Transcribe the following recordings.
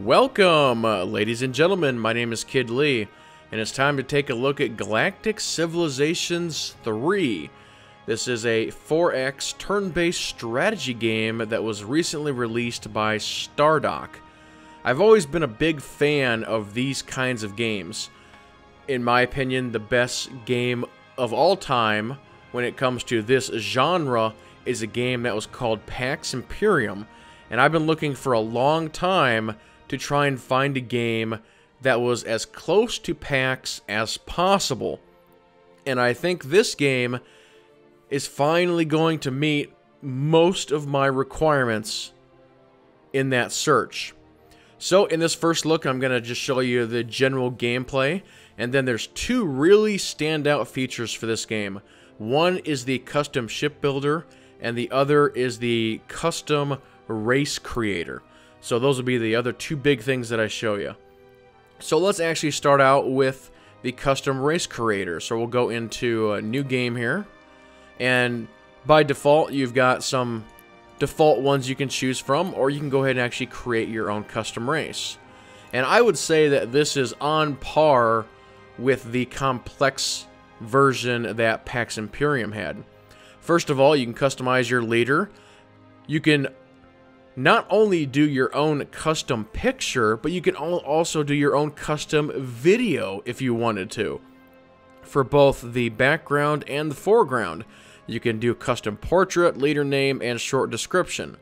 Welcome, ladies and gentlemen. My name is Kid Lee, and it's time to take a look at Galactic Civilizations 3. This is a 4X turn-based strategy game that was recently released by Stardock. I've always been a big fan of these kinds of games. In my opinion, the best game of all time when it comes to this genre is a game that was called Pax Imperium, and I've been looking for a long time to try and find a game that was as close to PAX as possible. And I think this game is finally going to meet most of my requirements in that search. So in this first look, I'm going to just show you the general gameplay, and then there's two really standout features for this game. One is the custom ship builder, and the other is the custom race creator. So those will be the other two big things that I show you. So let's actually start out with the custom race creator. So we'll go into a new game here. And by default, you've got some default ones you can choose from, or you can go ahead and actually create your own custom race. And I would say that this is on par with the complex version that Pax Imperium had. First of all, you can customize your leader. You can not only do your own custom picture, but you can also do your own custom video if you wanted to. For both the background and the foreground, you can do custom portrait, leader name, and short description.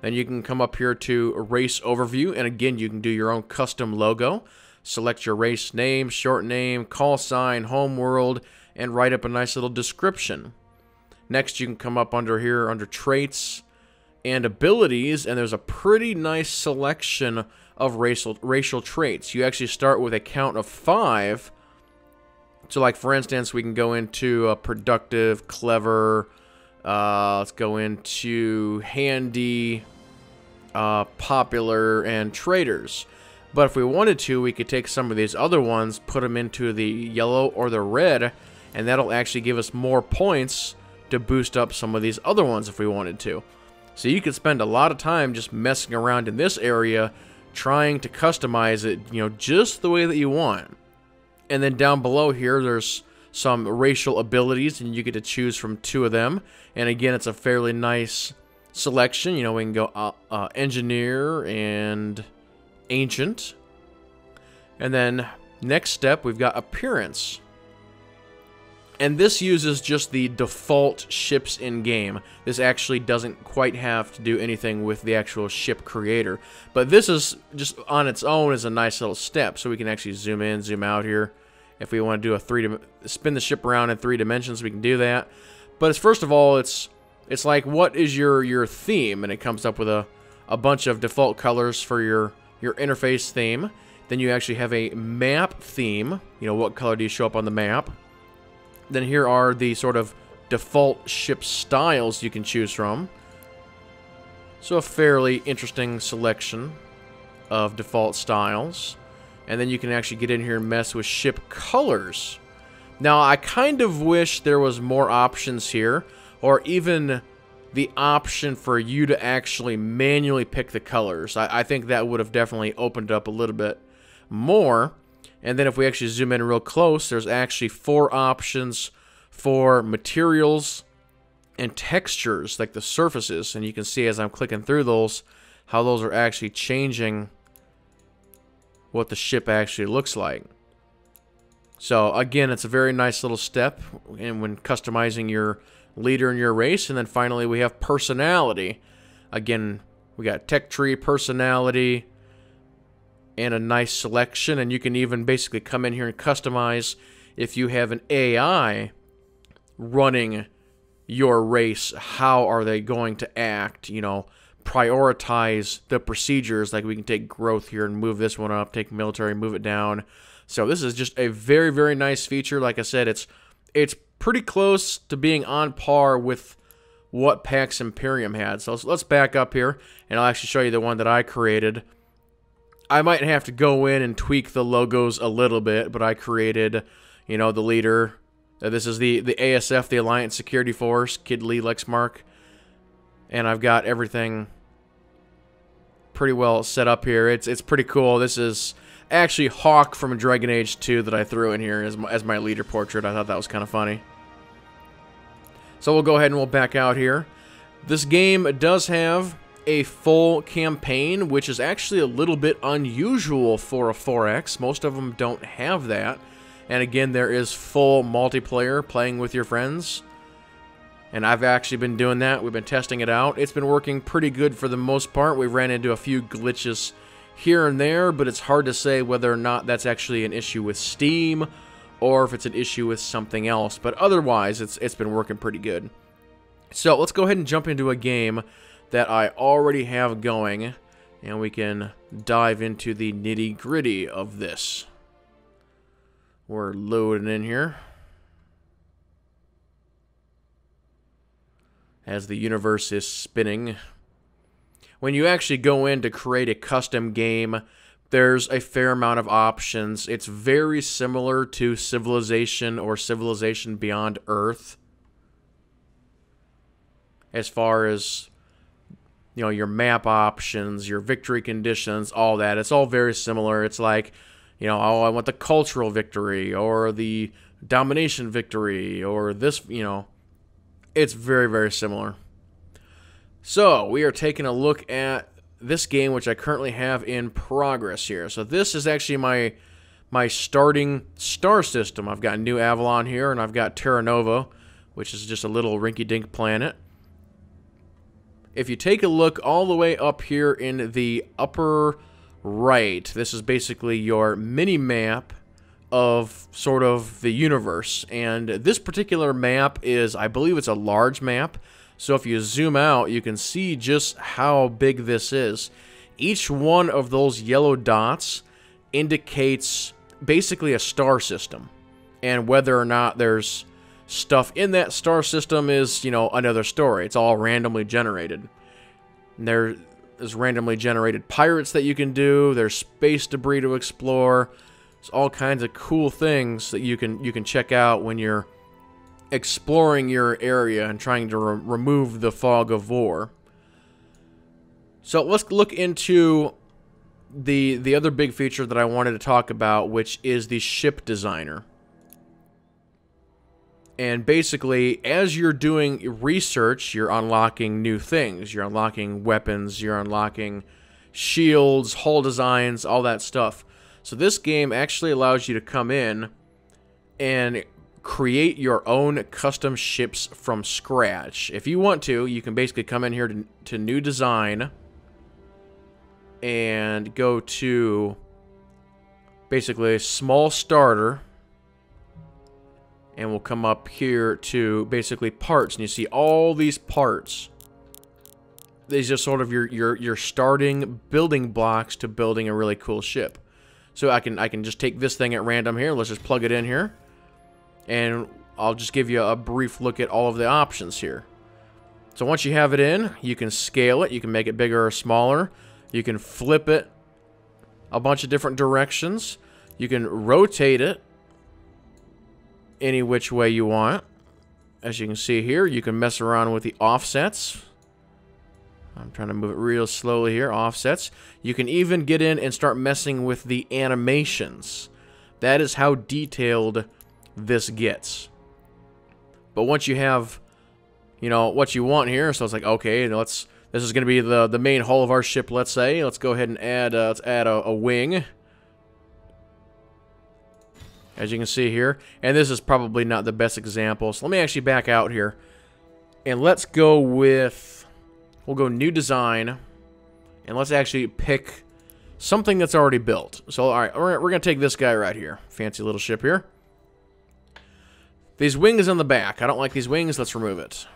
Then you can come up here to race overview, and again, you can do your own custom logo. Select your race name, short name, call sign, home world, and write up a nice little description. Next, you can come up under here under traits and abilities, and there's a pretty nice selection of racial traits. You actually start with a count of 5. So like for instance, we can go into productive, clever, let's go into handy, popular, and traders. But if we wanted to, we could take some of these other ones, put them into the yellow or the red, and that'll actually give us more points to boost up some of these other ones if we wanted to. So you could spend a lot of time just messing around in this area, trying to customize it, just the way that you want. And then down below here, there's some racial abilities, and you get to choose from 2 of them. And again, it's a fairly nice selection. We can go engineer and ancient. And then next step, we've got appearance. And this uses just the default ships in-game. This actually doesn't quite have to do anything with the actual ship creator. But this is just on its own is a nice little step. So we can actually zoom in, zoom out here. If we want to do spin the ship around in 3 dimensions, we can do that. But it's, first of all, it's like, what is your theme? And it comes up with a bunch of default colors for your interface theme. Then you actually have a map theme. What color do you show up on the map? Then here are the sort of default ship styles you can choose from. So a fairly interesting selection of default styles. And then you can actually get in here and mess with ship colors. Now, I kind of wish there was more options here, or even the option for you to actually manually pick the colors. I think that would have definitely opened up a little bit more. And then if we actually zoom in real close, there's actually 4 options for materials and textures, like the surfaces. And you can see as I'm clicking through those, how those are actually changing what the ship actually looks like. So again, it's a very nice little step when customizing your leader and your race. And then finally, we have personality. Again, we got tech tree, personality, and a nice selection, and you can even basically come in here and customize if you have an AI running your race, how are they going to act, prioritize the procedures. Like we can take growth here and move this one up, take military, move it down. So this is just a very, very nice feature. Like I said, it's pretty close to being on par with what Pax Imperium had. So let's back up here, and I'll actually show you the one that I created. I might have to go in and tweak the logos a little bit, but I created, the leader. This is the ASF, the Alliance Security Force, Kid Lee Lexmark. And I've got everything pretty well set up here. It's pretty cool. This is actually Hawk from Dragon Age 2 that I threw in here as my leader portrait. I thought that was kind of funny. So we'll go ahead and we'll back out here. This game does have a full campaign, which is actually a little bit unusual for a 4X. Most of them don't have that. And again, there is full multiplayer, playing with your friends. And I've actually been doing that. We've been testing it out. It's been working pretty good for the most part. We've ran into a few glitches here and there, but it's hard to say whether or not that's actually an issue with Steam or if it's an issue with something else. But otherwise, it's been working pretty good. So let's go ahead and jump into a game that I already have going, and we can dive into the nitty-gritty of this. We're loading in here as the universe is spinning. When you actually go in to create a custom game, there's a fair amount of options. It's very similar to Civilization or Civilization Beyond Earth, as far as, you know, your map options, your victory conditions, all that. It's all very similar. It's like, you know, oh, I want the cultural victory or the domination victory or this, you know. It's very, very similar. So, we are taking a look at this game, which I currently have in progress here. So, this is actually my starting star system. I've got New Avalon here, and I've got Terra Nova, which is just a little rinky-dink planet. If you take a look all the way up here in the upper right, this is basically your mini-map of sort of the universe. And this particular map is, I believe it's a large map. So if you zoom out, you can see just how big this is. Each one of those yellow dots indicates basically a star system. And whether or not there's stuff in that star system is, you know, another story. It's all randomly generated. And there's randomly generated pirates that you can do. There's space debris to explore. There's all kinds of cool things that you can check out when you're exploring your area and trying to remove the fog of war. So let's look into the other big feature that I wanted to talk about, which is the ship designer. And basically, as you're doing research, you're unlocking new things. You're unlocking weapons, you're unlocking shields, hull designs, all that stuff. So this game actually allows you to come in and create your own custom ships from scratch. If you want to, you can basically come in here to New Design and go to basically a Small Starter. And we'll come up here to basically parts, and you see all these parts. These are sort of your starting building blocks to building a really cool ship. So I can just take this thing at random here. Let's just plug it in here, and I'll just give you a brief look at all of the options here. So once you have it in, you can scale it. You can make it bigger or smaller. You can flip it a bunch of different directions. You can rotate it any which way you want. As you can see here, you can mess around with the offsets. I'm trying to move it real slowly here. Offsets. You can even get in and start messing with the animations. That is how detailed this gets. But once you have, you know, what you want here, so it's like, okay, this is going to be the main hull of our ship, let's say. Let's go ahead and add a wing. As you can see here. And this is probably not the best example. So let me actually back out here. And let's go with... We'll go New Design. And let's actually pick something that's already built. So, alright, we're going to take this guy right here. Fancy little ship here. These wings on the back. I don't like these wings. Let's remove it.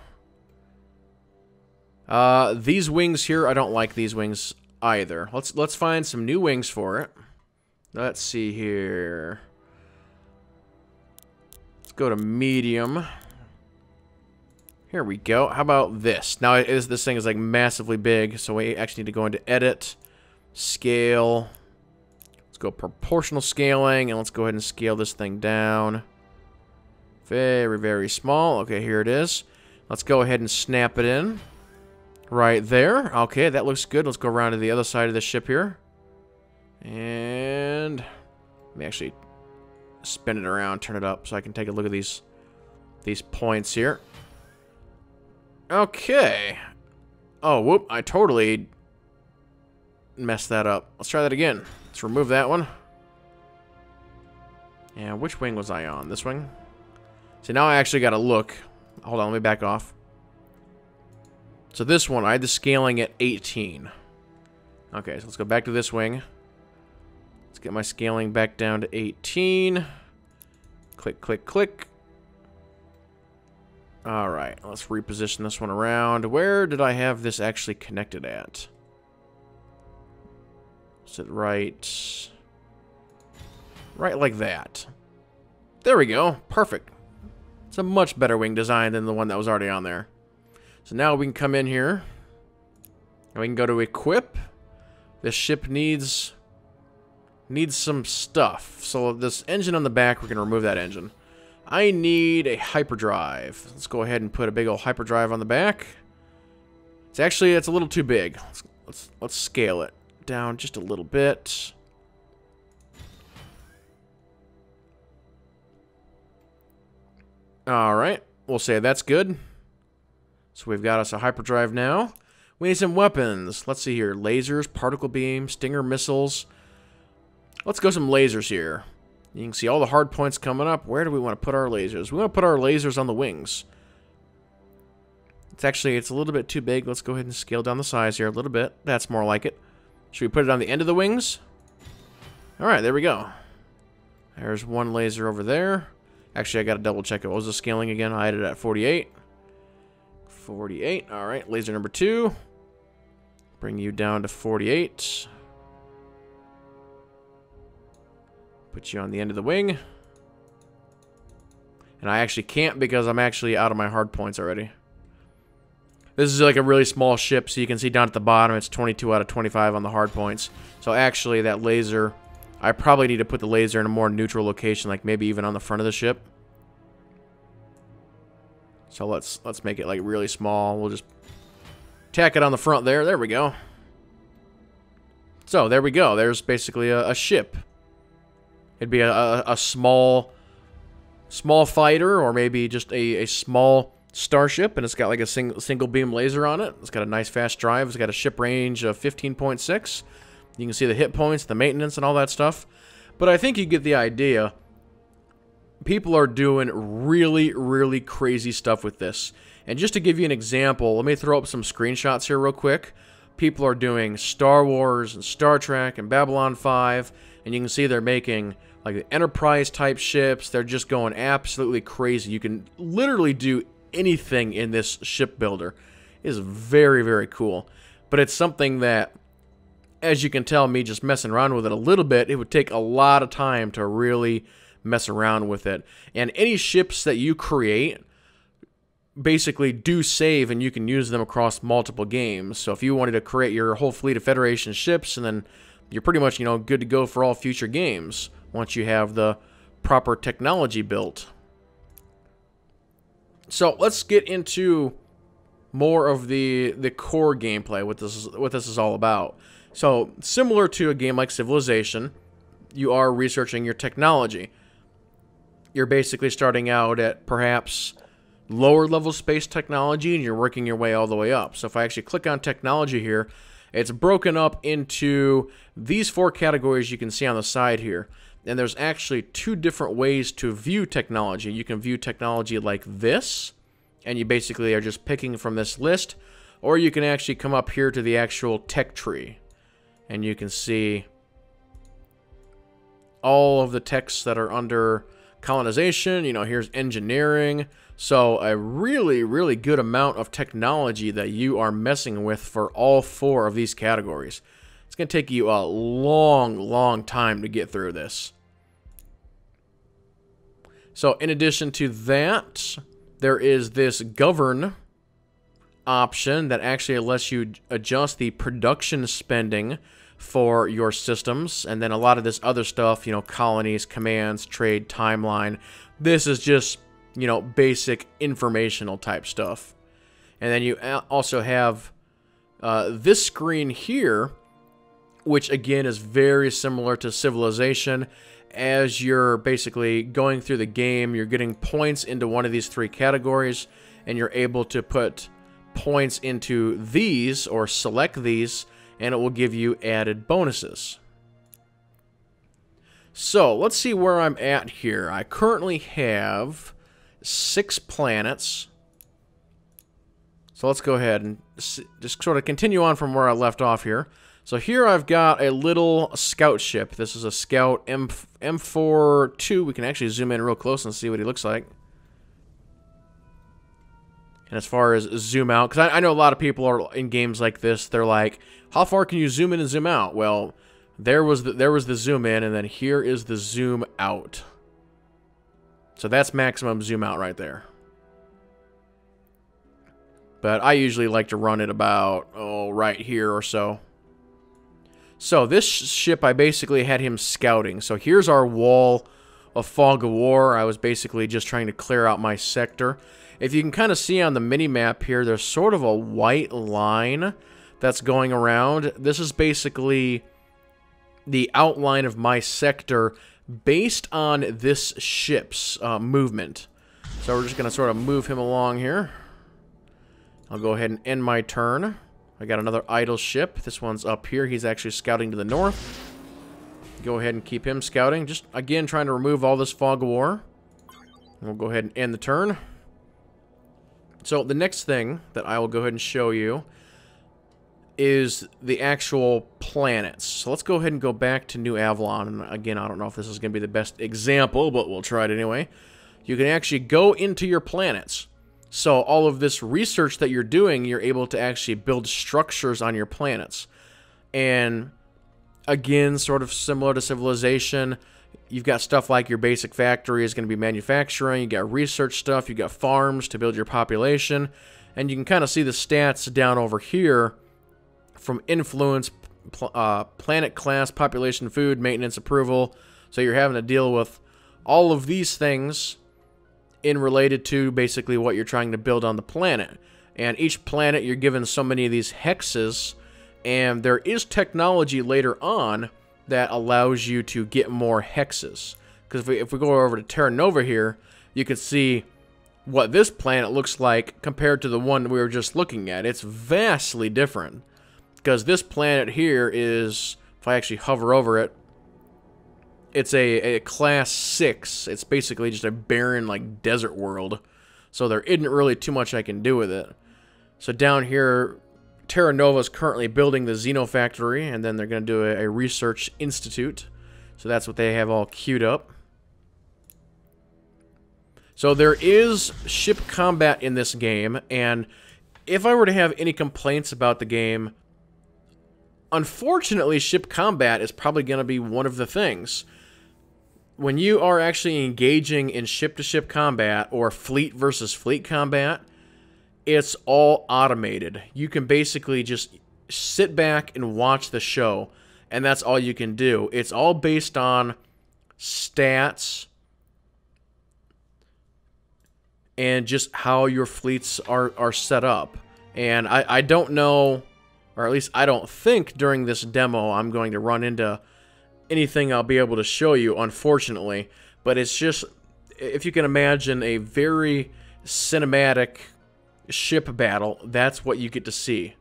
These wings here, I don't like these wings either. Let's find some new wings for it. Let's see here. Go to medium. Here we go. How about this? Now, this thing is like massively big, so we actually need to go into edit, scale. Let's go proportional scaling, and let's go ahead and scale this thing down. Very, very small. Okay, here it is. Let's go ahead and snap it in. right there. Okay, that looks good. Let's go around to the other side of the ship here. And let me actually spin it around, turn it up, so I can take a look at these points here. Okay. Oh, whoop, I totally messed that up. Let's try that again. Let's remove that one. And which wing was I on? This wing? So now I actually got to look. Hold on, let me back off. So this one, I had the scaling at 18. Okay, so let's go back to this wing. Let's get my scaling back down to 18. Click, click, click. Alright, let's reposition this one around. Where did I have this actually connected at? Is it right like that? There we go. Perfect. It's a much better wing design than the one that was already on there. So now we can come in here. And we can go to equip. This ship needs some stuff. So this engine on the back, we're going to remove that engine. I need a hyperdrive. Let's go ahead and put a big old hyperdrive on the back. It's a little too big. Let's scale it down just a little bit. Alright, we'll say that's good. So we've got us a hyperdrive now. We need some weapons. Let's see here. Lasers, particle beam, stinger missiles. Let's go some lasers here. You can see all the hard points coming up. Where do we want to put our lasers? We want to put our lasers on the wings. It's a little bit too big. Let's go ahead and scale down the size here a little bit. That's more like it. Should we put it on the end of the wings? Alright, there we go. There's one laser over there. Actually, I got to double check it. What was the scaling again? I had it at 48. 48. Alright, laser number 2. Bring you down to 48. Put you on the end of the wing. And I actually can't because I'm actually out of my hard points already. This is like a really small ship, so you can see down at the bottom it's 22 out of 25 on the hard points. So actually that laser, I probably need to put the laser in a more neutral location, like maybe even on the front of the ship. So let's make it like really small. We'll just tack it on the front there. There we go. So there we go. There's basically a ship. It'd be a small fighter, or maybe just a small starship, and it's got like a single beam laser on it. It's got a nice fast drive. It's got a ship range of 15.6. You can see the hit points, the maintenance, and all that stuff. But I think you get the idea. People are doing really, really crazy stuff with this. And just to give you an example, let me throw up some screenshots here real quick. People are doing Star Wars and Star Trek and Babylon 5, and you can see they're making like the Enterprise type ships. They're just going absolutely crazy. You can literally do anything in this ship builder. It is very, very cool. But it's something that, as you can tell, me just messing around with it a little bit, it would take a lot of time to really mess around with it. And any ships that you create basically do save, and you can use them across multiple games. So if you wanted to create your whole fleet of Federation ships, and then you're pretty much, good to go for all future games once you have the proper technology built. So let's get into more of the core gameplay, what this is all about. So similar to a game like Civilization, you are researching your technology. You're basically starting out at perhaps lower level space technology, and you're working your way all the way up. So if I actually click on technology here, it's broken up into these 4 categories you can see on the side here. And there's actually 2 different ways to view technology. You can view technology like this, and you basically are just picking from this list, or you can actually come up here to the actual tech tree, and you can see all of the techs that are under colonization. Here's engineering. So a really, really good amount of technology that you are messing with for all 4 of these categories. It's going to take you a long, long time to get through this. So in addition to that, there is this govern option that actually lets you adjust the production spending for your systems, and then a lot of this other stuff, colonies, commands, trade, timeline. This is just, basic informational type stuff. And then you also have This screen here, which again is very similar to Civilization, as you're basically going through the game, you're getting points into one of these 3 categories, and you're able to put points into these, or select these, and it will give you added bonuses. So, let's see where I'm at here. I currently have 6 planets. So let's go ahead and just sort of continue on from where I left off here. So here I've got a little scout ship. This is a Scout M42. We can actually zoom in real close and see what he looks like. And as far as zoom out, because I know a lot of people are in games like this, they're like, how far can you zoom in and zoom out? Well, there was the zoom in, and then here is the zoom out. So that's maximum zoom out right there. But I usually like to run it about, right here or so. So this ship, I basically had him scouting. So here's our wall of Fog of War. I was basically just trying to clear out my sector. If you can kind of see on the mini-map here, there's sort of a white line that's going around. This is basically the outline of my sector based on this ship's movement. So we're just going to sort of move him along here. I'll go ahead and end my turn. I got another idle ship. This one's up here. He's actually scouting to the north. Go ahead and keep him scouting. Just, again, trying to remove all this Fog of War. And we'll go ahead and end the turn. So the next thing that I will go ahead and show you is the actual planets. So let's go ahead and go back to New Avalon. And again, I don't know if this is going to be the best example, but we'll try it anyway. You can actually go into your planets. So all of this research that you're doing, you're able to actually build structures on your planets. And again, sort of similar to Civilization, you've got stuff like your basic factory is going to be manufacturing, you got research stuff, you got farms to build your population, and you can kind of see the stats down over here from influence, planet class, population, food, maintenance, approval. So you're having to deal with all of these things in related to basically what you're trying to build on the planet. And each planet, you're given so many of these hexes, and there is technology later on that allows you to get more hexes. Because if we go over to Terra Nova here, you can see what this planet looks like compared to the one we were just looking at. It's vastly different. Because this planet here is, if I actually hover over it, it's a class 6. It's basically just a barren, like, desert world. So there isn't really too much I can do with it. So down here, Terra Nova is currently building the Xeno Factory, and then they're going to do a research institute. So that's what they have all queued up. So there is ship combat in this game, and if I were to have any complaints about the game, unfortunately, ship combat is probably going to be one of the things. When you are actually engaging in ship-to-ship combat or fleet versus fleet combat, it's all automated. You can basically just sit back and watch the show, and that's all you can do. It's all based on stats and just how your fleets are set up. And I don't know, or at least I don't think during this demo I'm going to run into anything I'll be able to show you, unfortunately. But it's just, if you can imagine a very cinematic ship battle, that's what you get to see.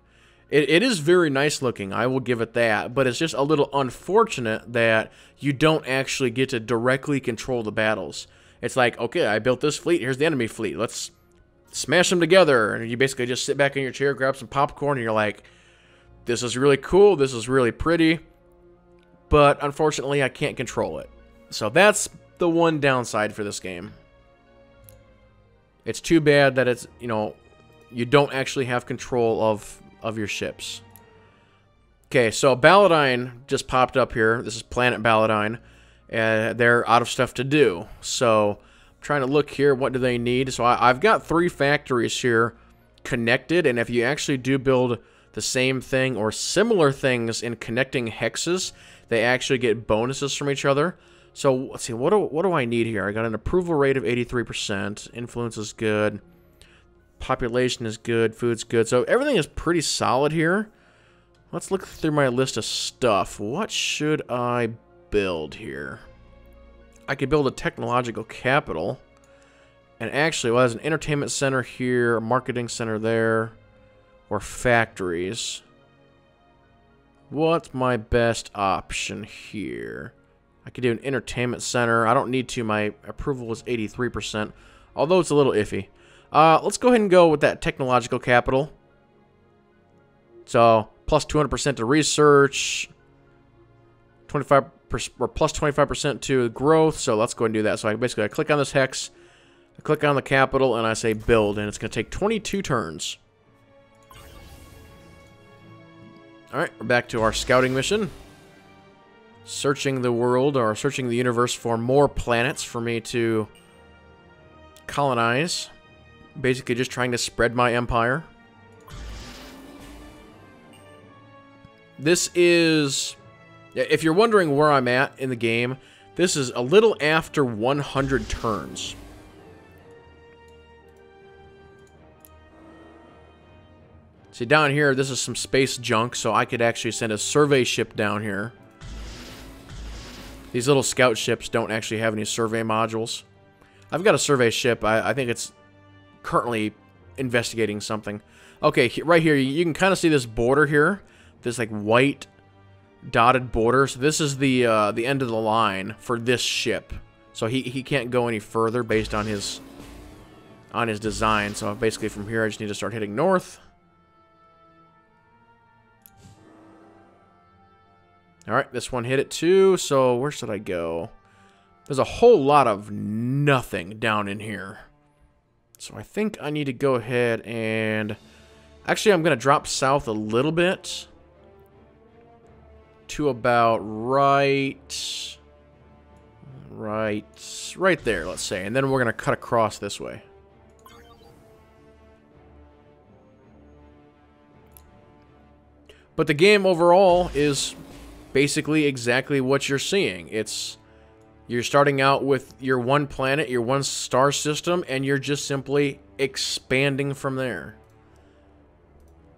It is very nice looking, I will give it that, but it's just a little unfortunate that you don't actually get to directly control the battles. It's like, okay, I built this fleet, here's the enemy fleet, let's smash them together. And you basically just sit back in your chair, grab some popcorn, and you're like, this is really cool, this is really pretty, but unfortunately I can't control it. So that's the one downside for this game. It's too bad that it's, you know, you don't actually have control of your ships. Okay, so Balladine just popped up here. This is Planet Balladine. They're out of stuff to do. So I'm trying to look here, what do they need? So I've got 3 factories here connected, and if you actually do build the same thing or similar things in connecting hexes, they actually get bonuses from each other. So let's see, what do I need here? I got an approval rate of 83%. Influence is good. Population is good. Food's good. So everything is pretty solid here. Let's look through my list of stuff. What should I build here? I could build a technological capital. And actually, well, there's an entertainment center here, a marketing center there, or factories. What's my best option here? I could do an entertainment center. I don't need to. My approval is 83%, although it's a little iffy. Let's go ahead and go with that technological capital. So, plus 200% to research, 25% or plus 25% to growth. So let's go ahead and do that. So I click on this hex, I click on the capital, and I say build, and it's going to take 22 turns. All right, we're back to our scouting mission. Searching the world, or searching the universe for more planets for me to colonize. Basically just trying to spread my empire. This is, if you're wondering where I'm at in the game, this is a little after 100 turns. See, down here, this is some space junk, so I could actually send a survey ship down here. These little scout ships don't actually have any survey modules. I've got a survey ship. I think it's currently investigating something. Okay, right here, you can kind of see this border here. This, like, white dotted border. So this is the end of the line for this ship. So he can't go any further based on his design. So basically from here, I just need to start heading north. Alright, this one hit it too, so where should I go? There's a whole lot of nothing down in here. So I think I need to go ahead and... Actually, I'm going to drop south a little bit. To about right there, let's say. And then we're going to cut across this way. But the game overall is... basically exactly what you're seeing. You're starting out with your one planet, your one star system, and you're just simply expanding from there.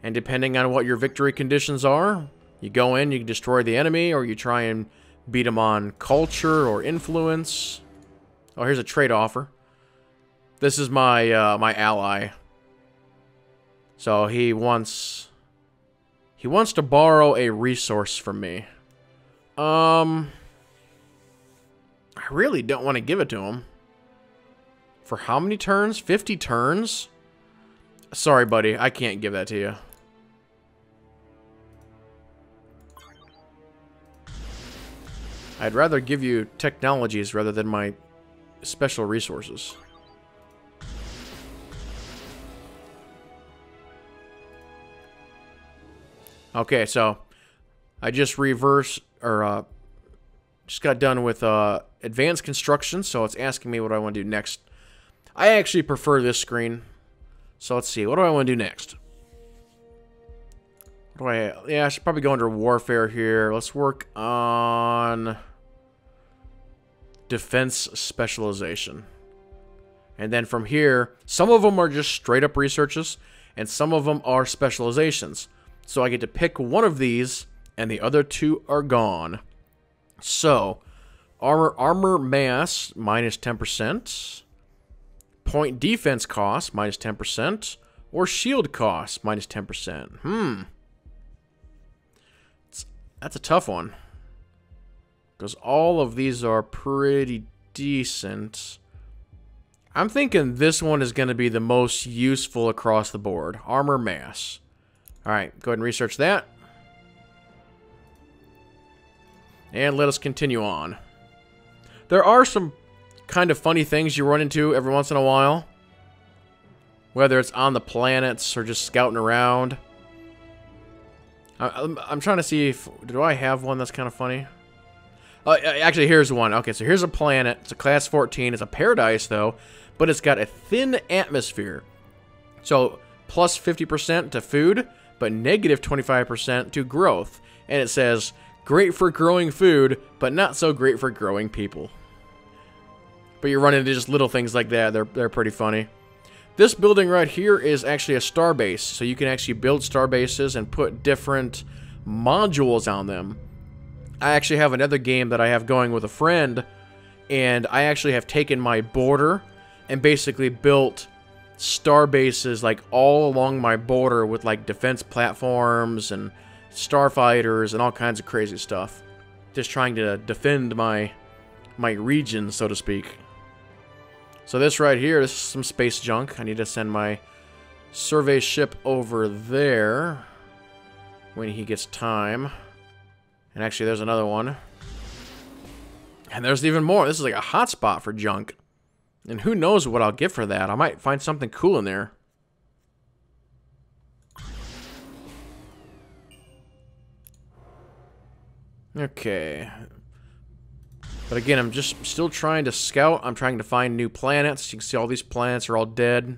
And depending on what your victory conditions are, you go in, you destroy the enemy, or you try and beat them on culture or influence. Oh, here's a trade offer. This is my my ally. So he wants to borrow a resource from me. I really don't want to give it to him. For how many turns? 50 turns? Sorry, buddy. I can't give that to you. I'd rather give you technologies rather than my special resources. Okay, so I just just got done with advanced construction, so it's asking me what I want to do next. I actually prefer this screen. So let's see, what do I want to do next? Yeah, I should probably go under warfare here. Let's work on defense specialization. And then from here, some of them are just straight up researches, and some of them are specializations. So I get to pick one of these, and the other two are gone. So, armor mass, minus 10%. Point defense cost, minus 10%. Or shield cost, minus 10%. That's a tough one. Because all of these are pretty decent. I'm thinking this one is going to be the most useful across the board. Armor mass. Alright, go ahead and research that. And let us continue on. There are some kind of funny things you run into every once in a while. Whether it's on the planets or just scouting around. I'm trying to see if... Do I have one that's kind of funny? Actually, here's one. Okay, so here's a planet. It's a class 14. It's a paradise, though. But it's got a thin atmosphere. So, plus 50% to food, but negative 25% to growth. And it says... Great for growing food, but not so great for growing people. But you run into just little things like that. They're pretty funny. This building right here is actually a star base. So you can actually build star bases and put different modules on them. I actually have another game that I have going with a friend, and I actually have taken my border and basically built star bases like all along my border with like defense platforms and starfighters and all kinds of crazy stuff. Just trying to defend my region, so to speak. So this right here, this is some space junk. I need to send my survey ship over there when he gets time. And actually, there's another one. And there's even more. This is like a hotspot for junk. And who knows what I'll get for that. I might find something cool in there. Okay. But again, I'm just still trying to scout. I'm trying to find new planets. You can see all these planets are all dead.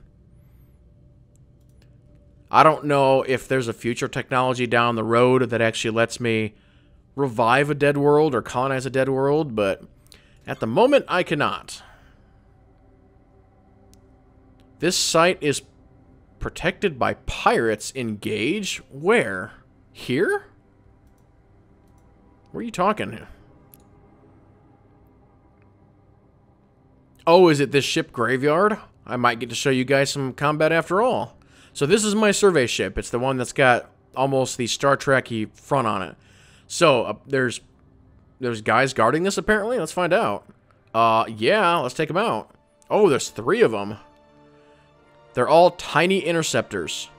I don't know if there's a future technology down the road that actually lets me revive a dead world or colonize a dead world, but at the moment I cannot. This site is protected by pirates. Engage? Where? Here? Where are you talking? Oh, is it this ship graveyard? I might get to show you guys some combat after all. So this is my survey ship. It's the one that's got almost the Star Trek-y front on it. So, there's guys guarding this, apparently? Let's find out. Yeah, let's take them out. Oh, there's 3 of them. They're all tiny interceptors.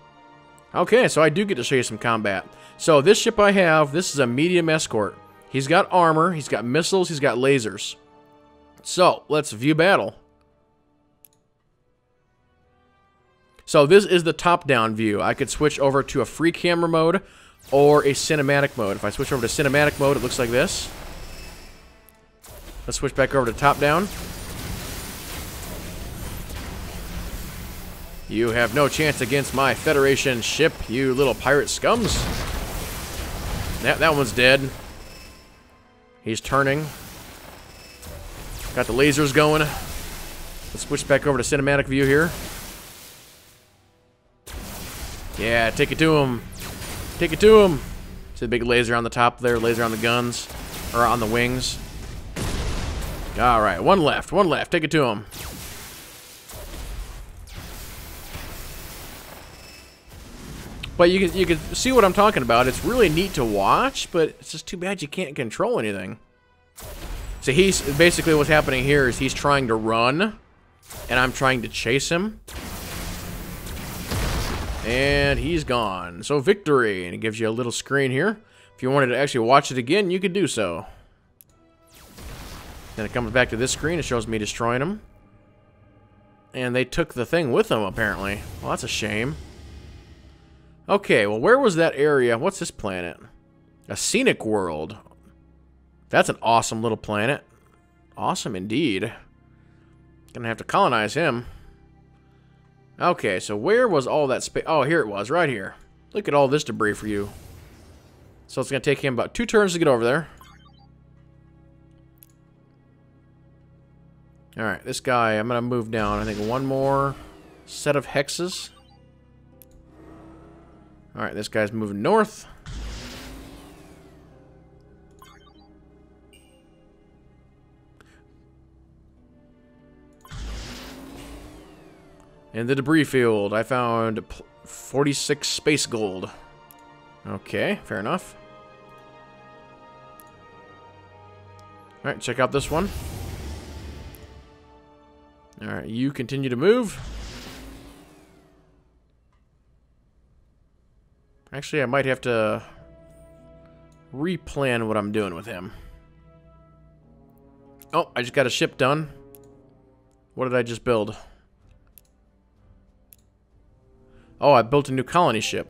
Okay, so I do get to show you some combat. So, this ship I have, this is a medium escort. He's got armor, he's got missiles, he's got lasers. So, let's view battle. So, this is the top-down view. I could switch over to a free camera mode or a cinematic mode. If I switch over to cinematic mode, it looks like this. Let's switch back over to top-down. You have no chance against my Federation ship, you little pirate scums. That one's dead. He's turning. Got the lasers going. Let's switch back over to cinematic view here. Yeah, take it to him. Take it to him. See the big laser on the top there, laser on the guns, or on the wings. All right, one left, one left. Take it to him. But you can see what I'm talking about. It's really neat to watch, but it's just too bad you can't control anything. So he's basically what's happening here is he's trying to run, and I'm trying to chase him. And he's gone. So victory, and it gives you a little screen here. If you wanted to actually watch it again, you could do so. Then it comes back to this screen. It shows me destroying them. And they took the thing with them, apparently. Well, that's a shame. Okay, well, where was that area? What's this planet? A scenic world. That's an awesome little planet. Awesome indeed. Gonna have to colonize him. Okay, so where was all that space? Oh, here it was, right here. Look at all this debris for you. So it's going to take him about 2 turns to get over there. Alright, this guy, I'm going to move down. I think one more set of hexes. Alright, this guy's moving north. In the debris field, I found 46 space gold. Okay, fair enough. Alright, check out this one. Alright, you continue to move. Actually, I might have to replan what I'm doing with him. Oh, I just got a ship done. What did I just build? Oh, I built a new colony ship.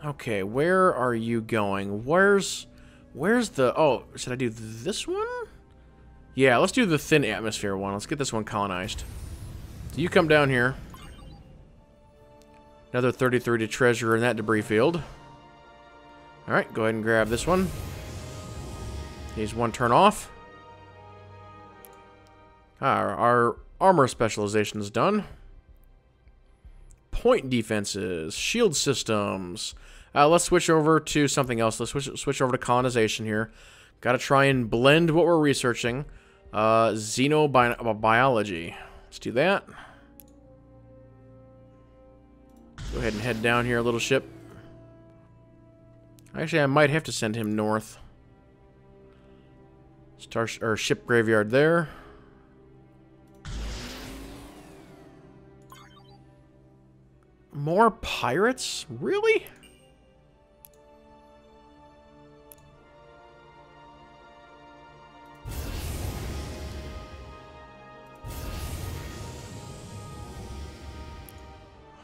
Okay, where are you going? Where's the... Oh, should I do this one? Yeah, let's do the thin atmosphere one. Let's get this one colonized. So you come down here. Another 33 to treasure in that debris field. Alright, go ahead and grab this one. He's 1 turn off. Our armor specialization is done. Point defenses, shield systems, Let's switch over to something else. Let's switch over to colonization here. Got to try and blend what we're researching. Xenobiology. Let's do that. Go ahead and head down here, little ship. Actually, I might have to send him north. Ship graveyard there. More pirates? Really?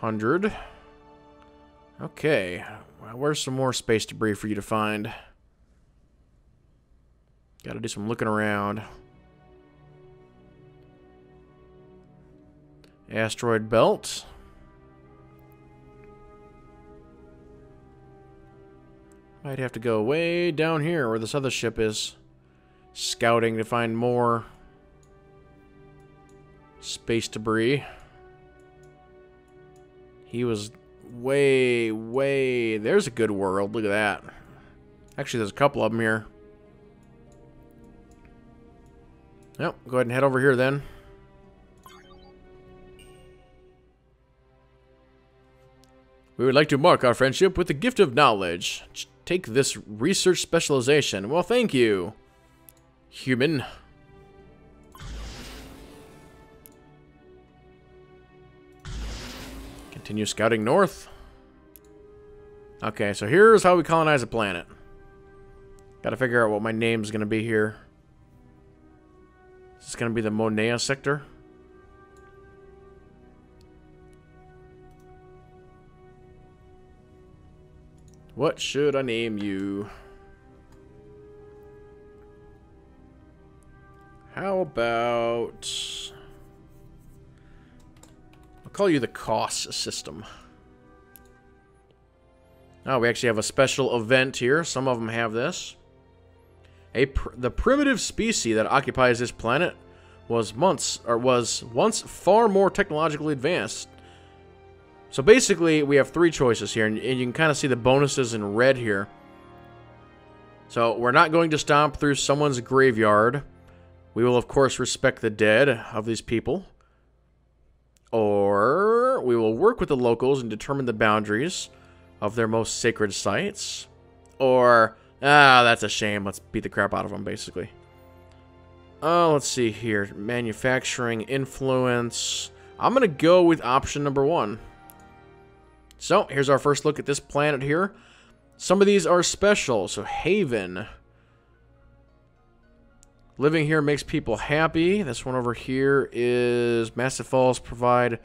$100. Okay. Well, where's some more space debris for you to find? Gotta do some looking around. Asteroid belt. Might have to go way down here where this other ship is. Scouting to find more space debris. He was way... There's a good world. Look at that. Actually, there's a couple of them here. Yep, go ahead and head over here then. We would like to mark our friendship with the gift of knowledge. Take this research specialization. Well, thank you, human. Continue scouting north. Okay, so here's how we colonize a planet. Gotta figure out what my name's gonna be here. Is this gonna be the Monea sector? What should I name you? How about... I'll call you the cost system. Oh, we actually have a special event here. Some of them have this. The primitive species that occupies this planet was once far more technologically advanced. So basically, we have three choices here, and you can kind of see the bonuses in red here. So we're not going to stomp through someone's graveyard. We will, of course, respect the dead of these people. Or we will work with the locals and determine the boundaries of their most sacred sites. Or, that's a shame. Let's beat the crap out of them, basically. Let's see here. Manufacturing, influence. I'm going to go with option number 1. So, here's our first look at this planet here. Some of these are special. So, Haven. Living here makes people happy. This one over here is Massive Falls provide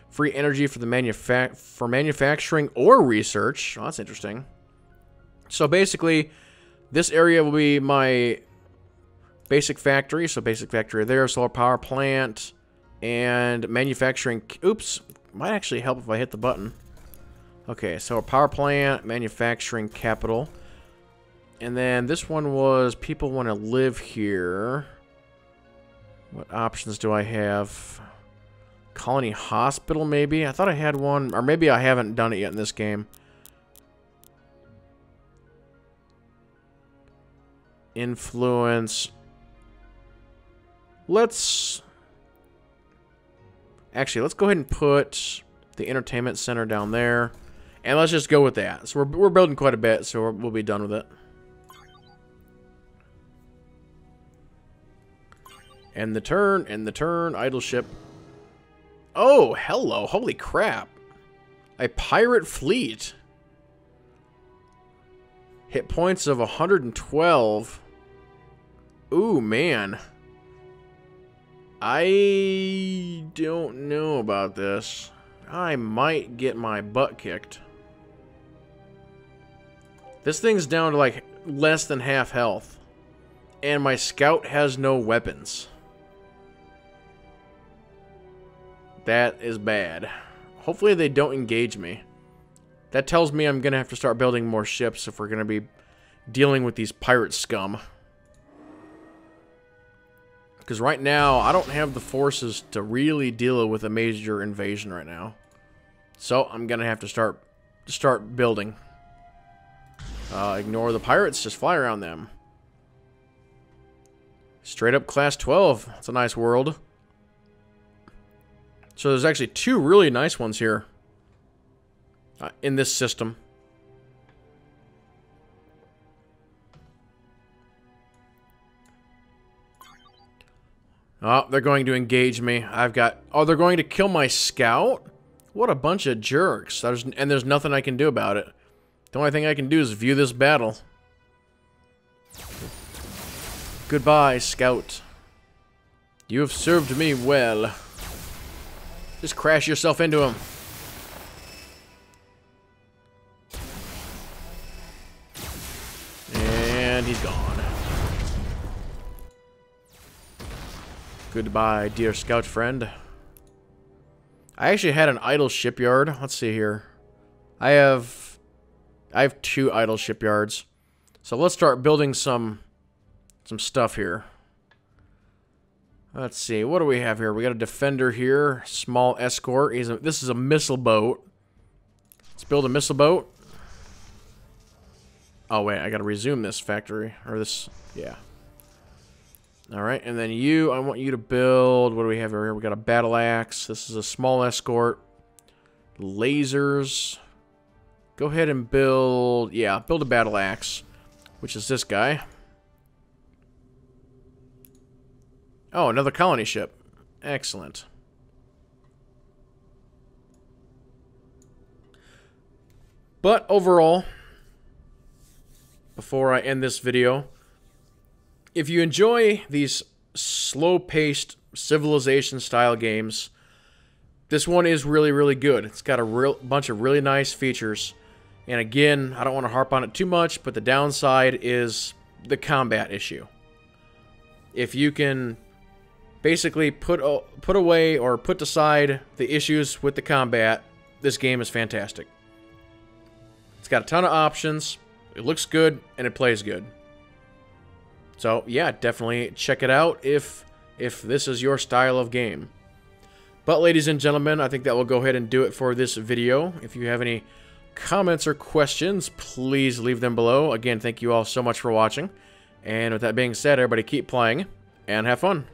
free energy for the manufacturing or research. Oh, that's interesting. So, basically, this area will be my basic factory. So, basic factory there, solar power plant, and manufacturing. Oops, might actually help if I hit the button. Okay, so a power plant, manufacturing capital. And then this one was people want to live here. What options do I have? Colony hospital, maybe? I thought I had one, or maybe I haven't done it yet in this game. Influence. Actually, let's go ahead and put the entertainment center down there. And let's just go with that. So we're building quite a bit, so we'll be done with it. End the turn, idle ship. Oh, hello, holy crap. A pirate fleet. Hit points of 112. Ooh, man. I don't know about this. I might get my butt kicked. This thing's down to like less than half health. And my scout has no weapons. That is bad. Hopefully they don't engage me. That tells me I'm going to have to start building more ships if we're going to be dealing with these pirate scum. Because right now, I don't have the forces to really deal with a major invasion right now. So, I'm going to have to start building. Ignore the pirates, just fly around them. Straight up class 12. That's a nice world. So there's actually 2 really nice ones here. In this system. Oh, they're going to engage me. I've got... Oh, they're going to kill my scout? What a bunch of jerks. And there's nothing I can do about it. The only thing I can do is view this battle. Goodbye, scout. You have served me well. Just crash yourself into him. And he's gone. Goodbye, dear scout friend. I actually had an idle shipyard. Let's see here. I have 2 idle shipyards. So let's start building some stuff here. Let's see. What do we have here? We got a defender here. Small escort. This is a missile boat. Let's build a missile boat. Oh, wait. I got to resume this factory. Or this... Yeah. Alright, and then I want you to build... What do we have here? We got a battle axe. This is a small escort. Lasers. Go ahead and build... Yeah, build a battle axe. Which is this guy. Oh, another colony ship. Excellent. But overall, before I end this video... If you enjoy these slow-paced Civilization-style games, this one is really, really good. It's got a bunch of really nice features. And again, I don't want to harp on it too much, but the downside is the combat issue. If you can basically put away or put aside the issues with the combat, this game is fantastic. It's got a ton of options, it looks good, and it plays good. So, yeah, definitely check it out if this is your style of game. But, ladies and gentlemen, I think that will go ahead and do it for this video. If you have any comments or questions, please leave them below. Again, thank you all so much for watching. And with that being said, everybody keep playing and have fun.